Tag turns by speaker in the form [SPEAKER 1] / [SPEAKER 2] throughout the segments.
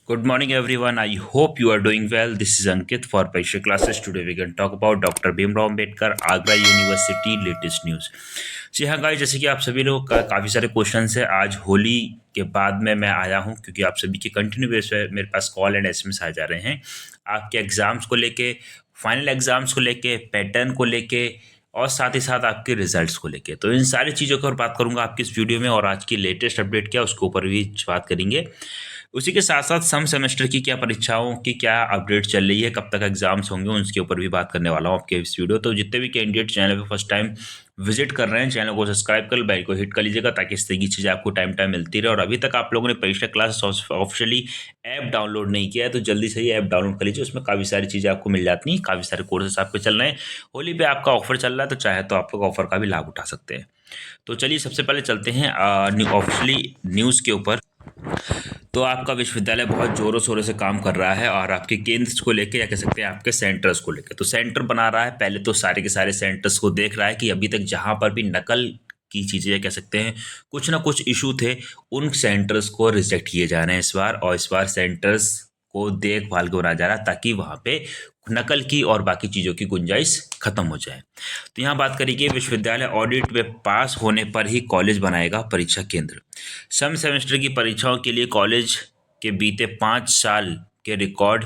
[SPEAKER 1] Good morning, everyone. I hope you are doing well. This is Ankit for Paisha classes. Today we can talk about Dr. Bhimrao Ambedkar, Agra university latest news. जी हाँ guys, जैसे कि आप सभी लोग का काफ़ी सारे क्वेश्चंस है। आज होली के बाद में मैं आया हूँ क्योंकि आप सभी के कंटिन्यू बेस पे मेरे पास कॉल एंड एसएमएस आ जा रहे हैं आपके एग्जाम्स को लेके, फाइनल एग्जाम्स को लेके, पैटर्न को लेके और साथ ही साथ आपके रिजल्ट्स को लेके। तो इन सारी चीज़ों के ऊपर बात करूंगा आपकी इस वीडियो में, और आज की लेटेस्ट अपडेट क्या उसके ऊपर भी बात करेंगे। उसी के साथ साथ सम सेमेस्टर की क्या परीक्षाओं की क्या अपडेट चल रही है, कब तक एग्जाम्स होंगे, उसके ऊपर भी बात करने वाला हूँ आपके इस वीडियो। तो जितने भी कैंडिडेट चैनल पे फर्स्ट टाइम विजिट कर रहे हैं, चैनल को सब्सक्राइब कर बेल को हिट कर लीजिएगा ताकि इस तरह की चीज़ें आपको टाइम टाइम मिलती रहे। और अभी तक आप लोगों ने परीक्षा क्लास ऑफिशियली ऐप डाउनलोड नहीं किया है तो जल्दी से ही ऐप डाउनलोड कर लीजिए। उसमें काफ़ी सारी चीज़ें आपको मिल जाती हैं, काफ़ी सारे कोर्सेस आपके चल रहे हैं। होली पे आपका ऑफर चल रहा है तो चाहे तो आप लोग ऑफर का भी लाभ उठा सकते हैं। तो चलिए सबसे पहले चलते हैं ऑफिशियली न्यूज़ के ऊपर। तो आपका विश्वविद्यालय बहुत जोरों शोरों से काम कर रहा है और आपके केंद्र को लेके या कह सकते हैं आपके सेंटर्स को लेके। तो सेंटर बना रहा है, पहले तो सारे के सारे सेंटर्स को देख रहा है कि अभी तक जहां पर भी नकल की चीज़ें कह सकते हैं कुछ ना कुछ इशू थे, उन सेंटर्स को रिजेक्ट किए जा रहे हैं इस बार। और इस बार सेंटर्स को देखभाल के बनाया जा रहा है ताकि वहां पे नकल की और बाकी चीज़ों की गुंजाइश खत्म हो जाए। तो यहाँ बात करिए विश्वविद्यालय ऑडिट में पास होने पर ही कॉलेज बनाएगा परीक्षा केंद्र। सम सेमेस्टर की परीक्षाओं के लिए कॉलेज के बीते 5 साल के रिकॉर्ड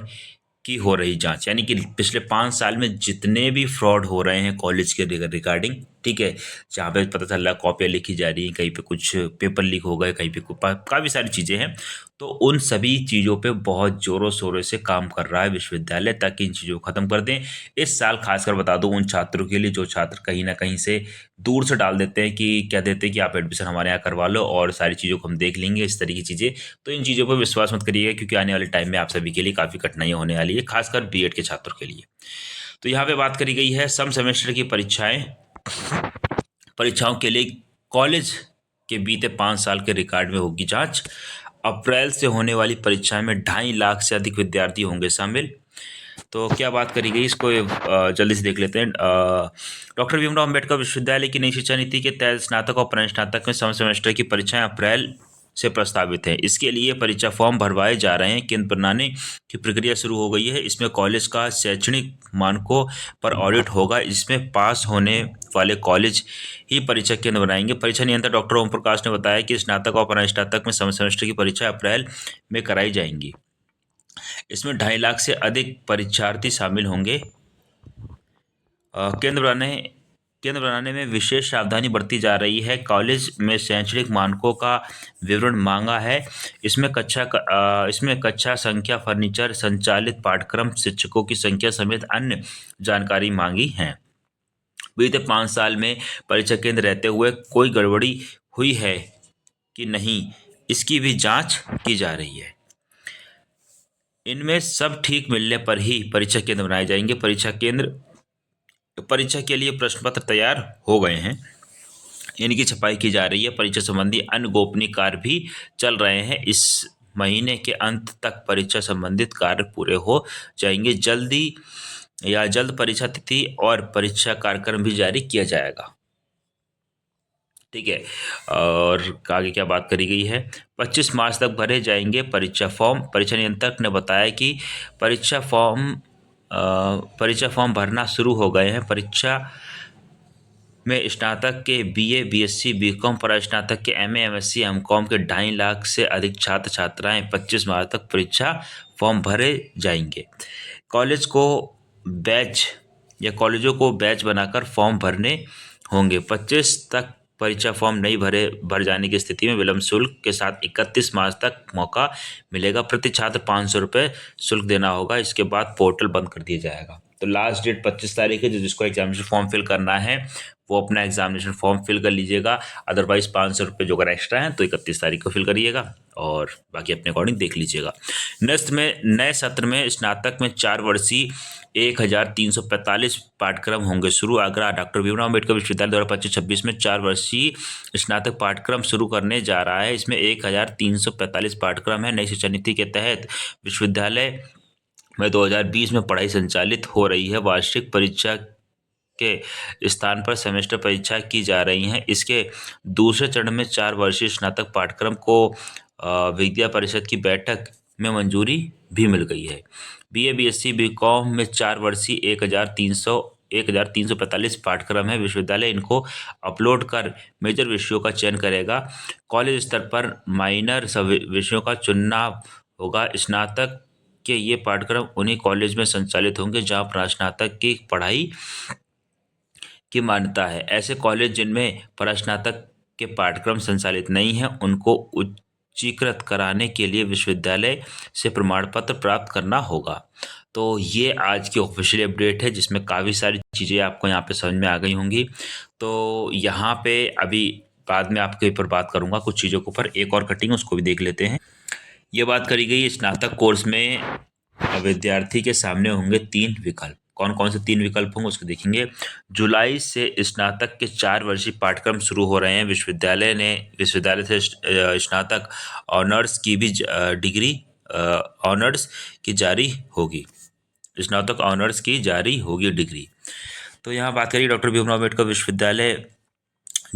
[SPEAKER 1] की हो रही जांच, यानी कि पिछले 5 साल में जितने भी फ्रॉड हो रहे हैं कॉलेज के रिगार्डिंग, ठीक है, जहाँ पे पता चल रहा है कॉपियाँ लिखी जा रही हैं, कहीं पे कुछ पेपर लीक हो गए, कहीं पे काफ़ी सारी चीज़ें हैं। तो उन सभी चीज़ों पे बहुत ज़ोरों शोरों से काम कर रहा है विश्वविद्यालय ताकि इन चीज़ों को ख़त्म कर दें। इस साल खासकर बता दूं उन छात्रों के लिए जो छात्र कहीं ना कहीं से दूर से डाल देते हैं कि क्या देते हैं कि आप एडमिशन हमारे यहाँ करवा लो और सारी चीज़ों को हम देख लेंगे, इस तरह की चीज़ें। तो इन चीज़ों पर विश्वास मत करिएगा क्योंकि आने वाले टाइम में आप सभी के लिए काफ़ी कठिनाइयाँ होने वाली है, खासकर बीएड के छात्रों के लिए। तो यहाँ पे बात करी गई है सम सेमेस्टर की परीक्षाओं के लिए कॉलेज के बीते 5 साल के रिकॉर्ड में होगी जांच। अप्रैल से होने वाली परीक्षा में 2.5 लाख से अधिक विद्यार्थी होंगे शामिल। तो क्या बात करी गई इसको जल्दी से देख लेते हैं। डॉक्टर भीमराव अंबेडकर विश्वविद्यालय की नई शिक्षा नीति के तहत स्नातक और स्नातक में सम सेमेस्टर की परीक्षाएं अप्रैल से प्रस्तावित है। इसके लिए परीक्षा फॉर्म भरवाए जा रहे हैं। केंद्र बनाने की प्रक्रिया शुरू हो गई है। इसमें कॉलेज का शैक्षणिक मानकों पर ऑडिट होगा। इसमें पास होने वाले कॉलेज ही परीक्षा केंद्र बनाएंगे। परीक्षा नियंत्रक डॉक्टर ओम प्रकाश ने बताया कि स्नातक और स्नातक में सम सेमेस्टर की परीक्षा अप्रैल में कराई जाएंगी। इसमें 2.5 लाख से अधिक परीक्षार्थी शामिल होंगे। केंद्र बनाने में विशेष सावधानी बरती जा रही है। कॉलेज में शैक्षणिक मानकों का विवरण मांगा है। इसमें कक्षा संख्या, फर्नीचर, संचालित पाठ्यक्रम, शिक्षकों की संख्या समेत अन्य जानकारी मांगी है। बीते 5 साल में परीक्षा केंद्र रहते हुए कोई गड़बड़ी हुई है कि नहीं, इसकी भी जांच की जा रही है। इनमें सब ठीक मिलने पर ही परीक्षा केंद्र बनाए जाएंगे। परीक्षा के लिए प्रश्न पत्र तैयार हो गए हैं, इनकी छपाई की जा रही है। परीक्षा संबंधी अन्य गोपनीय कार्य भी चल रहे हैं। इस महीने के अंत तक परीक्षा संबंधित कार्य पूरे हो जाएंगे। जल्द परीक्षा तिथि और परीक्षा कार्यक्रम भी जारी किया जाएगा। ठीक है, और आगे क्या बात करी गई है। 25 मार्च तक भरे जाएंगे परीक्षा फॉर्म। परीक्षा नियंत्रक ने बताया कि परीक्षा फॉर्म भरना शुरू हो गए हैं। परीक्षा में स्नातक के बीए, बीएससी, बीकॉम, स्नातक के एमए, एमएससी, एमकॉम के 2.5 लाख से अधिक छात्र छात्राएं 25 मार्च तक परीक्षा फॉर्म भरे जाएंगे। कॉलेजों को बैच बनाकर फॉर्म भरने होंगे। 25 तक परीक्षा फॉर्म नहीं भर जाने की स्थिति में विलंब शुल्क के साथ 31 मार्च तक मौका मिलेगा। प्रति छात्र 500 रुपये शुल्क देना होगा। इसके बाद पोर्टल बंद कर दिया जाएगा। तो लास्ट डेट 25 तारीख है। जिसको एग्जामिनेशन फॉर्म फिल करना है वो अपना एग्जामिनेशन फॉर्म फिल कर लीजिएगा। अदरवाइज 500 रुपये जो अगर एक्स्ट्रा है तो 31 तारीख को फिल करिएगा और बाकी अपने अकॉर्डिंग देख लीजिएगा। नए सत्र में स्नातक में 4 वर्षीय 1345 पाठ्यक्रम होंगे शुरू। आगरा डॉक्टर भीमराव अम्बेडकर विश्वविद्यालय द्वारा 25-26 में 4 वर्षीय स्नातक पाठ्यक्रम शुरू करने जा रहा है। इसमें 1345 पाठ्यक्रम है। नई शिक्षा नीति के तहत विश्वविद्यालय में 2020 में पढ़ाई संचालित हो रही है। वार्षिक परीक्षा के स्थान पर सेमेस्टर परीक्षा की जा रही हैं। इसके दूसरे चरण में 4 वर्षीय स्नातक पाठ्यक्रम को विद्या परिषद की बैठक में मंजूरी भी मिल गई है। BA BSc BCom में 4 वर्षीय 1345 पाठ्यक्रम है। विश्वविद्यालय इनको अपलोड कर मेजर विषयों का चयन करेगा। कॉलेज स्तर पर माइनर सब विषयों का चुनना होगा। स्नातक के ये पाठ्यक्रम उन्हीं कॉलेज में संचालित होंगे जहां प्रास्नातक की पढ़ाई की मान्यता है। ऐसे कॉलेज जिनमें प्रस्नातक के पाठ्यक्रम संचालित नहीं हैं, उनको उच्चीकृत कराने के लिए विश्वविद्यालय से प्रमाण पत्र प्राप्त करना होगा। तो ये आज की ऑफिशियल अपडेट है, जिसमें काफ़ी सारी चीज़ें आपको यहाँ पे समझ में आ गई होंगी। तो यहाँ पे अभी बाद में आपके ऊपर बात करूँगा कुछ चीज़ों के ऊपर, एक और कटिंग उसको भी देख लेते हैं। ये बात करी गई स्नातक कोर्स में विद्यार्थी के सामने होंगे 3 विकल्प। कौन कौन से 3 विकल्प होंगे उसको देखेंगे। जुलाई से स्नातक के 4 वर्षीय पाठ्यक्रम शुरू हो रहे हैं। विश्वविद्यालय से स्नातक ऑनर्स की भी डिग्री ऑनर्स की जारी होगी। स्नातक ऑनर्स की जारी होगी डिग्री। तो यहाँ बात करिए डॉक्टर भीमराव अम्बेडकर विश्वविद्यालय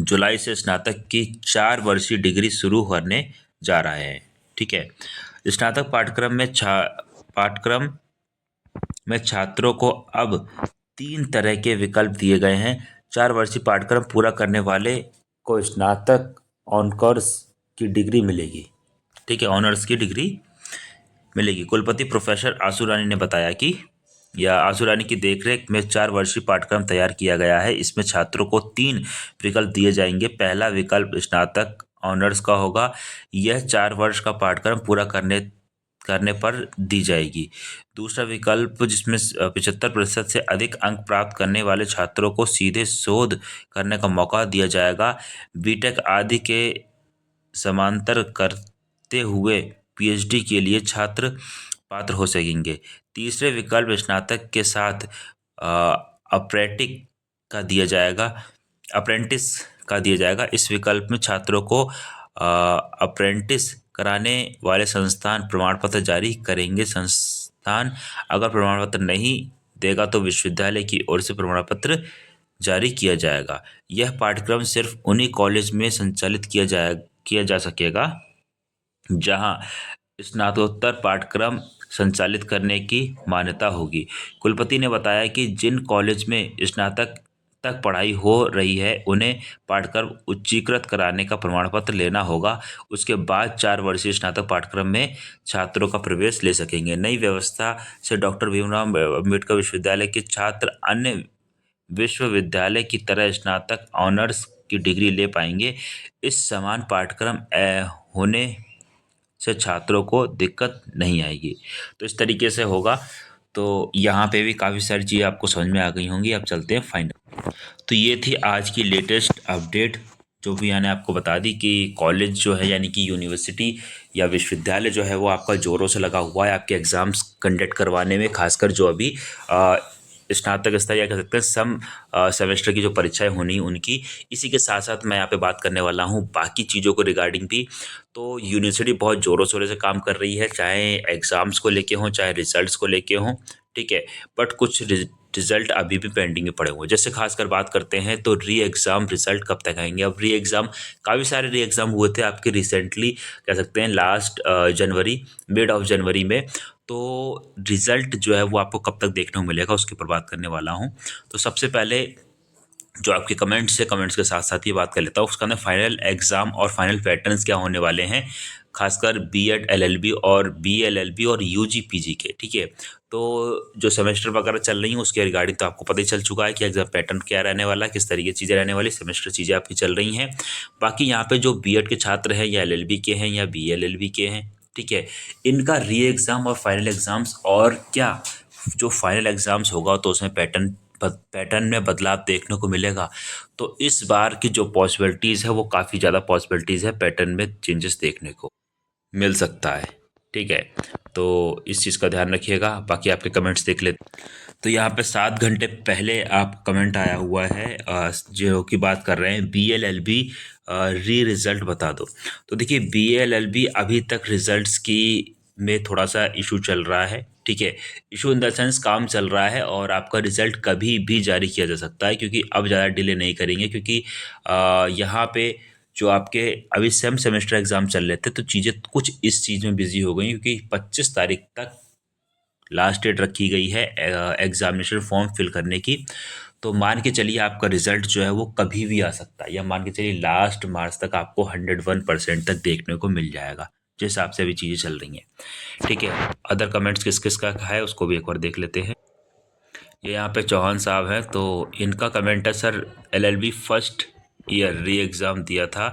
[SPEAKER 1] जुलाई से स्नातक की 4 वर्षीय डिग्री शुरू करने जा रहा है। ठीक है। स्नातक पाठ्यक्रम में छात्रों को अब 3 तरह के विकल्प दिए गए हैं। 4 वर्षीय पाठ्यक्रम पूरा करने वाले को स्नातक ऑनर्स की डिग्री मिलेगी। ठीक है, ऑनर्स की डिग्री मिलेगी। कुलपति प्रोफेसर आशु रानी ने बताया कि आशु रानी की देखरेख में 4 वर्षीय पाठ्यक्रम तैयार किया गया है। इसमें छात्रों को 3 विकल्प दिए जाएंगे। पहला विकल्प स्नातक ऑनर्स का होगा। यह 4 वर्ष का पाठ्यक्रम पूरा करने पर दी जाएगी। दूसरा विकल्प जिसमें 75% से अधिक अंक प्राप्त करने वाले छात्रों को सीधे शोध करने का मौका दिया जाएगा। बीटेक आदि के समांतर करते हुए PhD के लिए छात्र पात्र हो सकेंगे। तीसरे विकल्प स्नातक के साथ अप्रेंटिस का दिया जाएगा। इस विकल्प में छात्रों को अप्रेंटिस कराने वाले संस्थान प्रमाण पत्र जारी करेंगे। संस्थान अगर प्रमाण पत्र नहीं देगा तो विश्वविद्यालय की ओर से प्रमाण पत्र जारी किया जाएगा। यह पाठ्यक्रम सिर्फ उन्हीं कॉलेज में संचालित किया जा सकेगा जहां स्नातकोत्तर पाठ्यक्रम संचालित करने की मान्यता होगी। कुलपति ने बताया कि जिन कॉलेज में स्नातक तक पढ़ाई हो रही है उन्हें पाठ्यक्रम उच्चीकृत कराने का प्रमाण पत्र लेना होगा। उसके बाद 4 वर्षीय स्नातक पाठ्यक्रम में छात्रों का प्रवेश ले सकेंगे। नई व्यवस्था से डॉक्टर भीमराव अम्बेडकर विश्वविद्यालय के छात्र अन्य विश्वविद्यालय की तरह स्नातक ऑनर्स की डिग्री ले पाएंगे। इस समान पाठ्यक्रम होने से छात्रों को दिक्कत नहीं आएगी। तो इस तरीके से होगा। तो यहाँ पे भी काफ़ी सारी चीज़ें आपको समझ में आ गई होंगी। अब चलते हैं फाइनल। तो ये थी आज की लेटेस्ट अपडेट, जो भी मैंने आपको बता दी कि कॉलेज जो है यानी कि यूनिवर्सिटी या विश्वविद्यालय जो है वो आपका ज़ोरों से लगा हुआ है आपके एग्ज़ाम्स कंडक्ट करवाने में। खासकर जो अभी स्नातक स्तर या कह सकते हैं सम सेमेस्टर की जो परीक्षाएं होनी उनकी। इसी के साथ साथ मैं यहाँ पे बात करने वाला हूँ बाकी चीज़ों को रिगार्डिंग भी। तो यूनिवर्सिटी बहुत ज़ोरों शोरों से काम कर रही है, चाहे एग्ज़ाम्स को लेके हों चाहे रिजल्ट्स को लेके हों। ठीक है, बट कुछ रिजल्ट अभी भी पेंडिंग में पड़े हुए हैं। जैसे खासकर बात करते हैं तो री एग्ज़ाम रिजल्ट कब तक आएंगे। अब री एग्ज़ाम काफ़ी सारे री एग्ज़ाम हुए थे आपके रिसेंटली, कह सकते हैं last January, mid of January में। तो रिज़ल्ट जो है वो आपको कब तक देखने को मिलेगा उसके ऊपर बात करने वाला हूँ। तो सबसे पहले जो आपके कमेंट्स है, कमेंट्स के साथ साथ ये बात कर लेता हूँ उसका ना फाइनल एग्ज़ाम और फाइनल पैटर्न्स क्या होने वाले हैं, खासकर B.Ed LLB और BLLB और UG PG के। ठीक है, तो जो सेमेस्टर वगैरह चल रही हैं उसके रिगार्डिंग तो आपको पता ही चल चुका है कि एग्जाम पैटर्न क्या रहने वाला है, किस तरीके की चीज़ें रहने वाली, सेमेस्टर चीज़ें आपकी चल रही हैं। बाकी यहाँ पे जो B.Ed के छात्र हैं या LLB के हैं या BLLB के हैं, ठीक है, इनका री एग्ज़ाम और फाइनल एग्ज़ाम्स और क्या जो फाइनल एग्ज़ाम्स होगा तो उसमें पैटर्न में बदलाव देखने को मिलेगा। तो इस बार की जो पॉसिबिलिटीज़ है वो काफ़ी ज़्यादा पॉसिबिलिटीज़ है, पैटर्न में चेंजेस देखने को मिल सकता है। ठीक है, तो इस चीज़ का ध्यान रखिएगा। बाकी आपके कमेंट्स देख लेते। तो यहाँ पे 7 घंटे पहले आप कमेंट आया हुआ है जो की बात कर रहे हैं BLLB री रिज़ल्ट बता दो। तो देखिए BLLB अभी तक रिज़ल्ट्स की में थोड़ा सा इशू चल रहा है। ठीक है, इशू इन द सेंस काम चल रहा है और आपका रिज़ल्ट कभी भी जारी किया जा सकता है, क्योंकि अब ज़्यादा डिले नहीं करेंगे, क्योंकि यहाँ पे जो आपके अभी सेम सेमेस्टर एग्ज़ाम चल रहे थे, तो चीज़ें कुछ इस चीज़ में बिज़ी हो गई, क्योंकि 25 तारीख तक लास्ट डेट रखी गई है एग्ज़ामिनेशन फॉर्म फिल करने की। तो मान के चलिए आपका रिज़ल्ट जो है वो कभी भी आ सकता है, या मान के चलिए लास्ट मार्च तक आपको 101% तक देखने को मिल जाएगा, जिस हिसाब से अभी चीज़ें चल रही हैं। ठीक है, अदर कमेंट्स किस किस का है उसको भी एक बार देख लेते हैं। ये यहाँ पे चौहान साहब हैं, तो इनका कमेंट है, सर एलएलबी फर्स्ट ईयर री एग्ज़ाम दिया था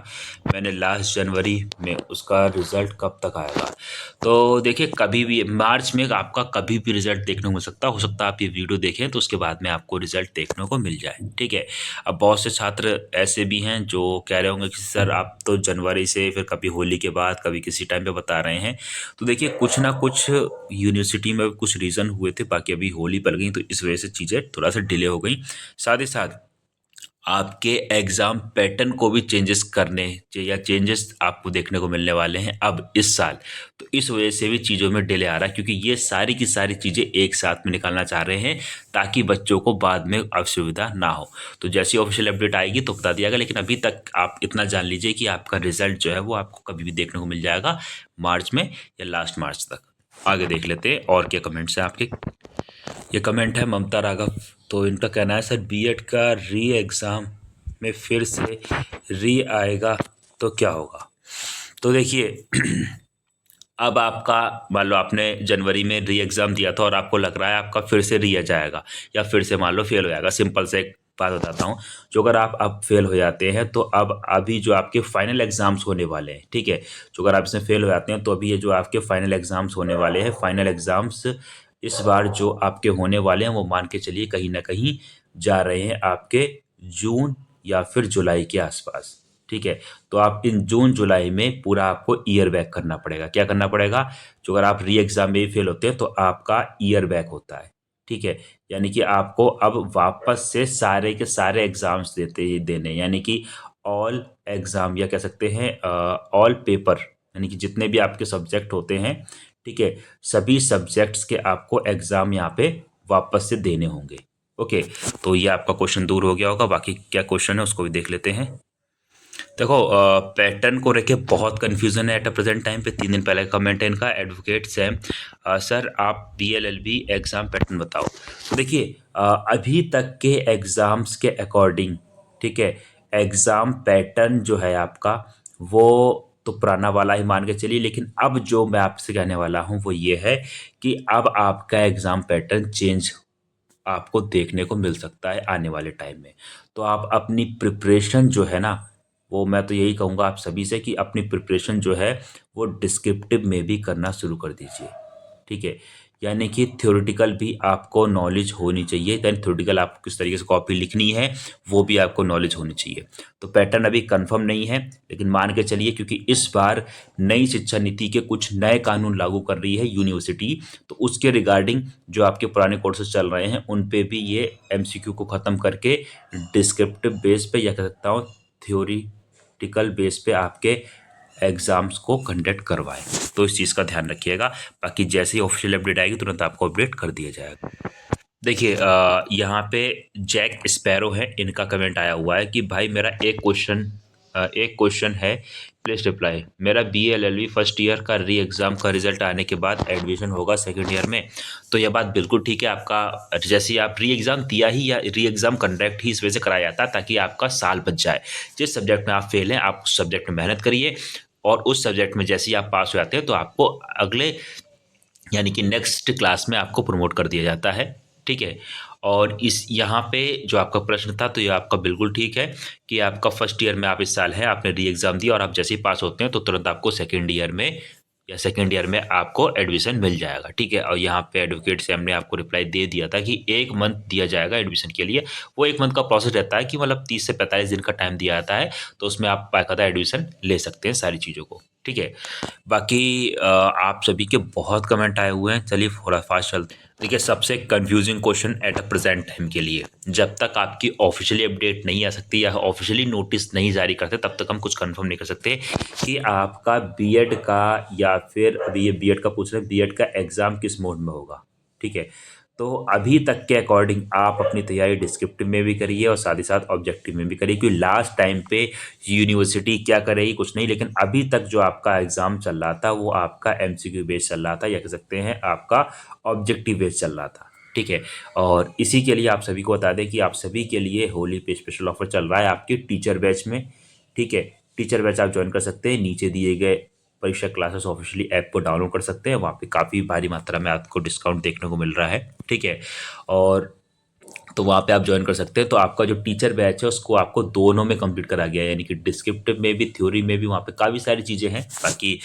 [SPEAKER 1] मैंने लास्ट जनवरी में, उसका रिज़ल्ट कब तक आएगा? तो देखिए, कभी भी मार्च में आपका कभी भी रिज़ल्ट देखने को मिल सकता है। हो सकता है आप ये वीडियो देखें तो उसके बाद में आपको रिज़ल्ट देखने को मिल जाए। ठीक है, अब बहुत से छात्र ऐसे भी हैं जो कह रहे होंगे कि सर आप तो जनवरी से, फिर कभी होली के बाद, कभी किसी टाइम पे बता रहे हैं। तो देखिए, कुछ ना कुछ यूनिवर्सिटी में कुछ रीज़न हुए थे, बाकी अभी होली पड़ गई तो इस वजह से चीज़ें थोड़ा सा डिले हो गई। साथ ही साथ आपके एग्ज़ाम पैटर्न को भी चेंजेस करने या चेंजेस आपको देखने को मिलने वाले हैं अब इस साल। तो इस वजह से भी चीज़ों में डिले आ रहा है, क्योंकि ये सारी की सारी चीज़ें एक साथ में निकालना चाह रहे हैं ताकि बच्चों को बाद में असुविधा ना हो। तो जैसी ऑफिशियल अपडेट आएगी तो बता दिया जाएगा, लेकिन अभी तक आप इतना जान लीजिए कि आपका रिज़ल्ट जो है वो आपको कभी भी देखने को मिल जाएगा, मार्च में या लास्ट मार्च तक। आगे देख लेते हैं और क्या कमेंट्स हैं आपके। ये कमेंट है ममता राघव, तो इनका कहना है, सर बीएड का री एग्ज़ाम में फिर से री आएगा तो क्या होगा? तो देखिए, अब आपका मान लो आपने जनवरी में री एग्ज़ाम दिया था और आपको लग रहा है आपका फिर से री आ जाएगा, या फिर से मान लो फेल हो जाएगा। सिंपल से एक बात बताता हूँ, जो अगर आप अब फेल हो जाते हैं तो अब अभी जो आपके फाइनल एग्ज़ाम्स होने वाले हैं, ठीक है, जो अगर आप इसमें फेल हो जाते हैं तो अभी ये जो आपके फाइनल एग्ज़ाम्स होने वाले हैं, फाइनल एग्ज़ाम्स इस बार जो आपके होने वाले हैं वो मान के चलिए कहीं ना कहीं जा रहे हैं आपके जून या फिर जुलाई के आसपास। ठीक है, तो आप इन जून जुलाई में पूरा आपको ईयर बैक करना पड़ेगा। क्या करना पड़ेगा? जो अगर आप री एग्ज़ाम में फेल होते हैं तो आपका ईयर बैक होता है। ठीक है, यानी कि आपको अब वापस से सारे के सारे एग्ज़ाम्स देने, यानी कि ऑल एग्ज़ाम, या कह सकते हैं ऑल पेपर, यानी कि जितने भी आपके सब्जेक्ट होते हैं, ठीक है, सभी सब्जेक्ट्स के आपको एग्ज़ाम यहाँ पे वापस से देने होंगे। ओके, तो ये आपका क्वेश्चन दूर हो गया होगा। बाकी क्या क्वेश्चन है उसको भी देख लेते हैं। देखो, पैटर्न को लेके बहुत कन्फ्यूज़न है एट अ प्रेजेंट टाइम पे। 3 दिन पहले का कमेंट है इनका, एडवोकेट सैम, सर आप बीएलएलबी एग्ज़ाम पैटर्न बताओ। तो देखिए, अभी तक के एग्ज़ाम्स के अकॉर्डिंग, ठीक है, एग्ज़ाम पैटर्न जो है आपका वो तो पुराना वाला ही मान के चलिए, लेकिन अब जो मैं आपसे कहने वाला हूँ वो ये है कि अब आपका एग्ज़ाम पैटर्न चेंज आपको देखने को मिल सकता है आने वाले टाइम में। तो आप अपनी प्रिपरेशन जो है ना, वो मैं तो यही कहूँगा आप सभी से कि अपनी प्रिपरेशन जो है वो डिस्क्रिप्टिव में भी करना शुरू कर दीजिए। ठीक है, यानी कि थ्योरेटिकल भी आपको नॉलेज होनी चाहिए। दैन थ्योरेटिकल आपको किस तरीके से कॉपी लिखनी है वो भी आपको नॉलेज होनी चाहिए। तो पैटर्न अभी कंफर्म नहीं है, लेकिन मान के चलिए क्योंकि इस बार नई शिक्षा नीति के कुछ नए कानून लागू कर रही है यूनिवर्सिटी, तो उसके रिगार्डिंग जो आपके पुराने कोर्सेज चल रहे हैं उन पे भी ये एमसीक्यू को ख़त्म करके डिस्क्रिप्टिव बेस पे, या कह सकता हूँ थ्योरेटिकल बेस पे आपके एग्ज़ाम्स को कंडक्ट करवाएं। तो इस चीज़ का ध्यान रखिएगा। बाकी जैसे ही ऑफिशियल अपडेट आएगी तुरंत आपको अपडेट कर दिया जाएगा। देखिए, यहाँ पे जैक स्पैरो है, इनका कमेंट आया हुआ है कि भाई मेरा एक क्वेश्चन है, प्लीज़ रिप्लाई। मेरा बीएलएलबी फर्स्ट ईयर का री एग्ज़ाम का रिजल्ट आने के बाद एडमिशन होगा सेकंड ईयर में। तो यह बात बिल्कुल ठीक है आपका। जैसे आप री एग्ज़ाम दिया ही, या री एग्ज़ाम कंडक्ट ही इस वजह से कराया जाता है ताकि आपका साल बच जाए। जिस सब्जेक्ट में आप फेल हैं आप उस सब्जेक्ट में मेहनत करिए, और उस सब्जेक्ट में जैसे ही आप पास हो जाते हैं तो आपको अगले, यानी कि नेक्स्ट क्लास में आपको प्रमोट कर दिया जाता है। ठीक है, और इस यहाँ पे जो आपका प्रश्न था तो ये आपका बिल्कुल ठीक है कि आपका फर्स्ट ईयर में आप इस साल हैं, आपने री एग्ज़ाम दिया और आप जैसे ही पास होते हैं तो तुरंत आपको सेकेंड ईयर में, या सेकेंड ईयर में आपको एडमिशन मिल जाएगा। ठीक है, और यहाँ पे एडवोकेट सैम ने आपको रिप्लाई दे दिया था कि 1 मंथ दिया जाएगा एडमिशन के लिए। वो 1 मंथ का प्रोसेस रहता है कि मतलब 30 से 45 दिन का टाइम दिया जाता है, तो उसमें आप बाकायदा एडमिशन ले सकते हैं सारी चीज़ों को। ठीक है, बाकी आप सभी के बहुत कमेंट आए हुए हैं, चलिए थोड़ा फास्ट चलते हैं। देखिए, सबसे confusing question at a present time के लिए, जब तक आपकी ऑफिशियली अपडेट नहीं आ सकती या ऑफिशियली नोटिस नहीं जारी करते तब तक हम कुछ कंफर्म नहीं कर सकते कि आपका बीएड का, या फिर अभी ये बीएड का पूछ रहे हैं, बीएड का एग्ज़ाम किस मोड में होगा। ठीक है, तो अभी तक के अकॉर्डिंग आप अपनी तैयारी डिस्क्रिप्टिव में भी करिए और साथ ही साथ ऑब्जेक्टिव में भी करिए, क्योंकि लास्ट टाइम पे यूनिवर्सिटी क्या कर रही कुछ नहीं, लेकिन अभी तक जो आपका एग्ज़ाम चल रहा था वो आपका एमसीक्यू बेस चल रहा था, या कह सकते हैं आपका ऑब्जेक्टिव बेस चल रहा था। ठीक है। और इसी के लिए आप सभी को बता दें कि आप सभी के लिए होली पे स्पेशल ऑफर चल रहा है आपके टीचर बैच में। ठीक है। टीचर बैच आप ज्वाइन कर सकते हैं, नीचे दिए गए परीक्षा क्लासेस ऑफिशियली ऐप को डाउनलोड कर सकते हैं, वहाँ पे काफ़ी भारी मात्रा में आपको डिस्काउंट देखने को मिल रहा है। ठीक है। और तो वहाँ पे आप ज्वाइन कर सकते हैं। तो आपका जो टीचर बैच है उसको आपको दोनों में कंप्लीट करा गया है, यानी कि डिस्क्रिप्टिव में भी थ्योरी में भी। वहाँ पे काफ़ी सारी चीज़ें हैं। बाकी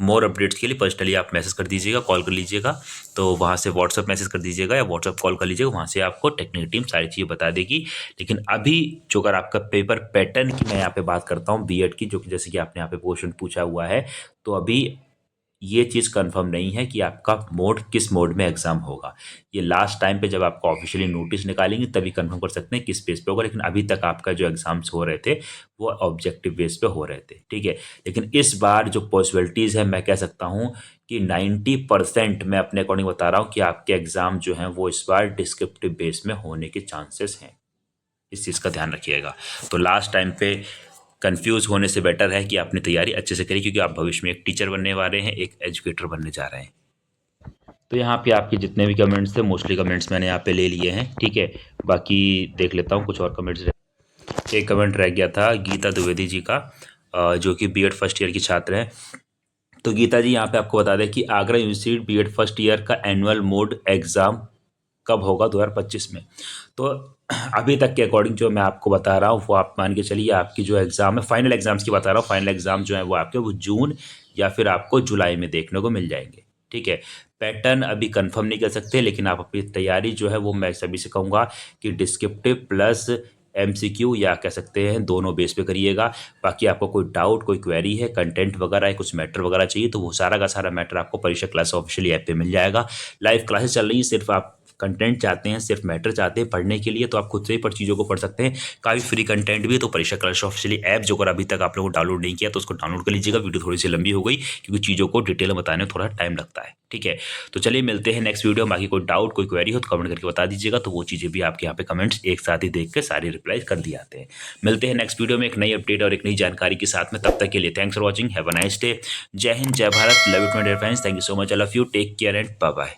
[SPEAKER 1] मोर अपडेट्स के लिए पर्सनली आप मैसेज कर दीजिएगा, कॉल कर लीजिएगा। तो वहाँ से व्हाट्सअप मैसेज कर दीजिएगा या व्हाट्सअप कॉल कर लीजिएगा, वहाँ से आपको टेक्निकल टीम सारी चीज़ें बता देगी। लेकिन अभी जो अगर आपका पेपर पैटर्न की मैं यहाँ पे बात करता हूँ बीएड की, जो कि जैसे कि आपने यहाँ पे क्वेश्चन पूछा हुआ है, तो अभी ये चीज़ कंफर्म नहीं है कि आपका मोड किस मोड में एग्ज़ाम होगा। ये लास्ट टाइम पे जब आपका ऑफिशियली नोटिस निकालेंगे तभी कंफर्म कर सकते हैं किस बेस पे होगा। लेकिन अभी तक आपका जो एग्ज़ाम्स हो रहे थे वो ऑब्जेक्टिव बेस पे हो रहे थे। ठीक है। लेकिन इस बार जो पॉसिबिलिटीज़ है मैं कह सकता हूँ कि 90% मैं अपने अकॉर्डिंग बता रहा हूँ कि आपके एग्ज़ाम जो हैं वो इस बार डिस्क्रिप्टिव बेस में होने के चांसेस हैं। इस चीज़ का ध्यान रखिएगा। तो लास्ट टाइम पे कंफ्यूज होने से बेटर है कि अपनी तैयारी अच्छे से करिए, क्योंकि आप भविष्य में एक टीचर बनने वाले हैं, एक एजुकेटर बनने जा रहे हैं। तो यहाँ पे आपके जितने भी कमेंट्स थे मोस्टली कमेंट्स मैंने यहाँ पे ले लिए हैं। ठीक है। बाकी देख लेता हूँ कुछ और कमेंट्स। एक कमेंट रह गया था गीता द्विवेदी जी का, जो कि बीएड फर्स्ट ईयर की छात्र हैं। तो गीता जी यहाँ पे आपको बता दें कि Agra university B Ed first year का एनुअल मोड एग्ज़ाम कब होगा 2025 में। तो अभी तक के अकॉर्डिंग जो मैं आपको बता रहा हूँ वो आप मान के चलिए, आपकी जो एग्ज़ाम है फाइनल एग्ज़ाम्स की बता रहा हूँ, फाइनल एग्ज़ाम जो है वो आपके वो जून या फिर आपको जुलाई में देखने को मिल जाएंगे। ठीक है। पैटर्न अभी कंफर्म नहीं कर सकते, लेकिन आप अपनी तैयारी जो है वो मैं सभी से कहूँगा कि डिस्क्रिप्टिव प्लस एमसीक्यू या कह सकते हैं दोनों बेस पे करिएगा। बाकी आपको कोई डाउट कोई क्वेरी है कंटेंट वगैरह है कुछ मैटर वगैरह चाहिए तो वो सारा का सारा मैटर आपको परीक्षा क्लास ऑफिशियली ऐप पे मिल जाएगा। लाइव क्लासेस चल रही है, सिर्फ आप कंटेंट चाहते हैं, सिर्फ मैटर चाहते हैं पढ़ने के लिए, तो आप खुद से ही पर चीज़ों को पढ़ सकते हैं। काफ़ी फ्री कंटेंट भी है। तो परीक्षा क्लास ऑफिशियली ऐप जो अगर अभी तक आप लोगों को डाउनलोड नहीं किया तो उसको डाउनलोड कर लीजिएगा। वीडियो थोड़ी सी लंबी हो गई क्योंकि चीज़ों को डिटेल में बताने में थोड़ा टाइम लगता है। ठीक है। तो चलिए मिलते हैं नेक्स्ट वीडियो में। बाकी कोई डाउट कोई क्वेरी हो तो कमेंट करके बता दीजिएगा, तो वो चीज़ें भी आपके यहाँ पे कमेंट्स एक साथ ही देख के सारी रिप्लाई कर दिए जाते हैं। मिलते हैं नेक्स्ट वीडियो में एक नई अपडेट और एक नई जानकारी के साथ में। तब तक के लिए thanks for watching, have a nice day. Jai Hind, Jai Bharat, love it my dear friends, thank you so much, I love you, take care and bye bye.